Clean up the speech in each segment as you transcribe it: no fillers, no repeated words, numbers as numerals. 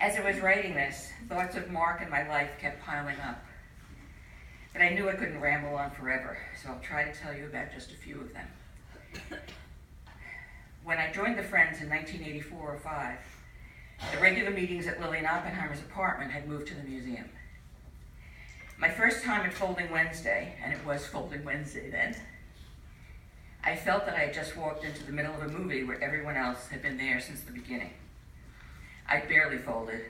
As I was writing this, thoughts of Mark and my life kept piling up. But I knew I couldn't ramble on forever, so I'll try to tell you about just a few of them. When I joined the Friends in 1984 or 5, the regular meetings at Lillian Oppenheimer's apartment had moved to the museum. My first time at Folding Wednesday, and it was Folding Wednesday then, I felt that I had just walked into the middle of a movie where everyone else had been there since the beginning. I barely folded,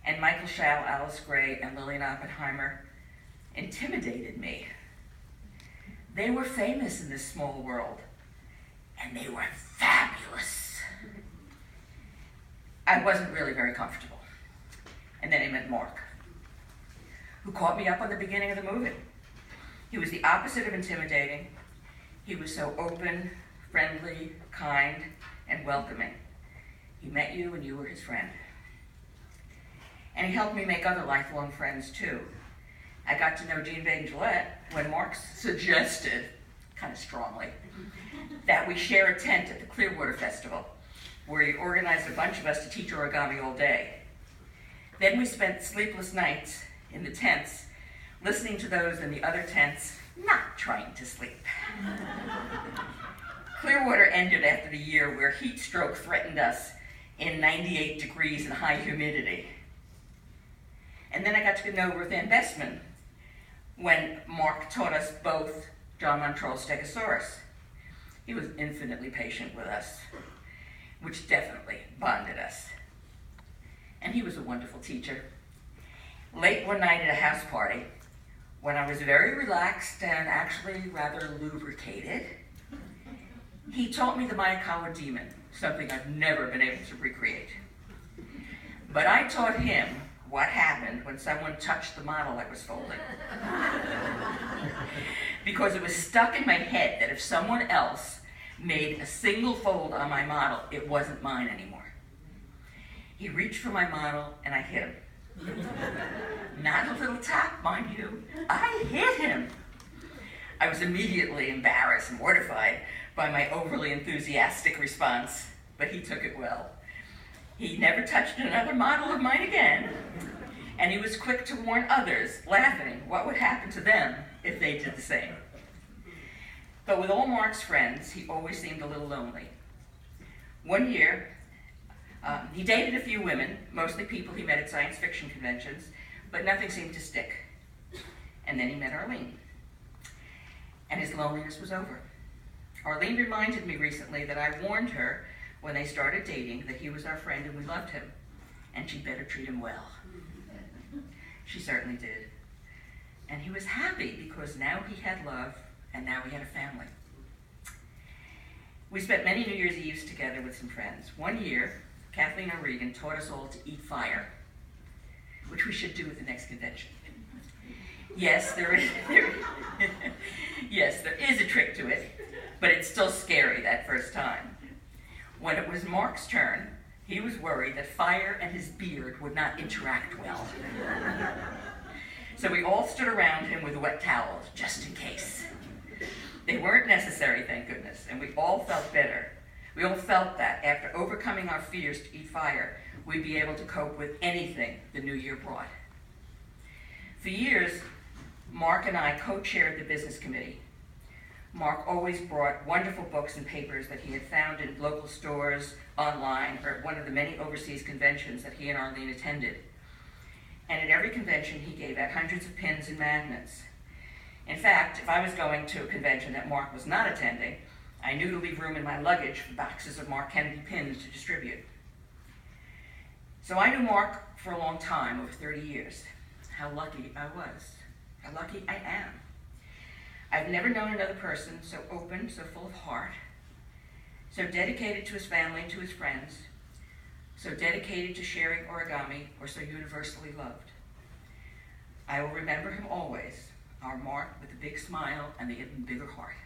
and Michael Schall, Alice Gray, and Lillian Oppenheimer intimidated me. They were famous in this small world, and they were fabulous. I wasn't really very comfortable. And then I met Mark, who caught me up on the beginning of the movie. He was the opposite of intimidating. He was so open, friendly, kind, and welcoming. He met you and you were his friend. And he helped me make other lifelong friends too. I got to know Jean Vaden-Gillette when Mark suggested, kind of strongly, that we share a tent at the Clearwater Festival, where he organized a bunch of us to teach origami all day. Then we spent sleepless nights in the tents, listening to those in the other tents, not trying to sleep. Clearwater ended after the year where heat stroke threatened us in 98 degrees and high humidity. And then I got to know Ruth Ann Bestman when Mark taught us both John Montrell's Stegosaurus. He was infinitely patient with us, which definitely bonded us. And he was a wonderful teacher. Late one night at a house party, when I was very relaxed and actually rather lubricated, he taught me the Maekawa demon, something I've never been able to recreate. But I taught him what happened when someone touched the model I was folding. Because it was stuck in my head that if someone else made a single fold on my model, it wasn't mine anymore. He reached for my model and I hit him. Not a little tap, mind you. I hit him. I was immediately embarrassed and mortified by my overly enthusiastic response, but he took it well. He never touched another model of mine again, and he was quick to warn others, laughing, what would happen to them if they did the same. But with all Mark's friends, he always seemed a little lonely. One year, he dated a few women, mostly people he met at science fiction conventions, but nothing seemed to stick. And then he met Arlene, and his loneliness was over. Arlene reminded me recently that I warned her when they started dating that he was our friend and we loved him, and she'd better treat him well. She certainly did. And he was happy because now he had love, and now we had a family. We spent many New Year's Eves together with some friends. One year, Kathleen O'Regan taught us all to eat fire, which we should do at the next convention. Yes, there is a trick to it, but it's still scary that first time. When it was Mark's turn, he was worried that fire and his beard would not interact well. So we all stood around him with wet towels, just in case. They weren't necessary, thank goodness, and we all felt better. We all felt that after overcoming our fears to eat fire, we'd be able to cope with anything the new year brought. For years, Mark and I co-chaired the business committee. Mark always brought wonderful books and papers that he had found in local stores, online, or at one of the many overseas conventions that he and Arlene attended. And at every convention, he gave out hundreds of pins and magnets. In fact, if I was going to a convention that Mark was not attending, I knew to leave room in my luggage for boxes of Mark Kennedy pins to distribute. So I knew Mark for a long time, over 30 years. How lucky I was. How lucky I am. I've never known another person so open, so full of heart, so dedicated to his family and to his friends, so dedicated to sharing origami, or so universally loved. I will remember him always, our Mark with the big smile and the even bigger heart.